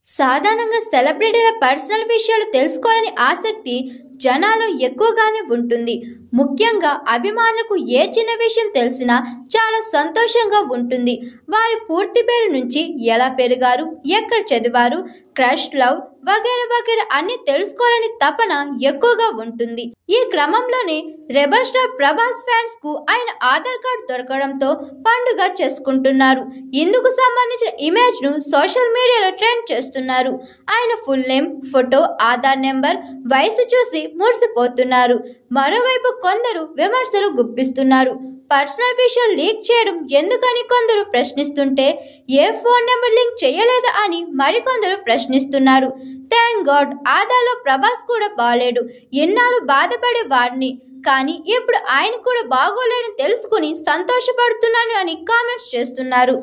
సాధారణంగా సెలబ్రిటీల పర్సనల్ విషయాలు తెలుసుకోవాలని ఆసక్తి జనాల్లో ఎక్కువగానే ఉంటుంది. ముఖ్యంగా అభిమానులకు ఏ చిన్న విషయం తెలిసినా చాలా సంతోషంగా ఉంటుంది. వారి పూర్తి పేరు నుంచి ఎలా పెరిగారు, ఎక్కడ చదివారు, క్రష్, లవ్ వగైరా వగైరా అన్ని తెలుసుకోవాలని తపన ఎక్కువగా ఉంటుంది. ఈ క్రమంలోనే రెబల్ స్టార్ ప్రభాస్ ఫ్యాన్స్ కు ఆయన ఆధార్ కార్డు దొరకడంతో పండుగ చేసుకుంటున్నారు. ఇందుకు సంబంధించిన ఇమేజ్ ను సోషల్ మీడియాలో ట్రెండ్ చేస్తున్నారు. ఆయన full name, photo, Aadhaar number, వయసు చూసి మురిసిపోతున్నారు. మరోవైపు కొందరు విమర్శలు గుప్పిస్తున్నారు. పర్సనల్ విషయాలు లీక్ చేయడం ఎందుకని కొందరు ప్రశ్నిస్తుంటే, ఏ ఫోన్ నెంబర్ లింక్ చేయలేదా అని మరికొందరు ప్రశ్నిస్తున్నారు. థ్యాంక్ గాడ్ ఆదాలో ప్రభాస్ కూడా బాలేడు. ఎన్నాళ్ళు బాధపడే వాడిని, కానీ ఇప్పుడు ఆయన కూడా బాగోలేని తెలుసుకుని సంతోషపడుతున్నాను అని కామెంట్స్ చేస్తున్నారు.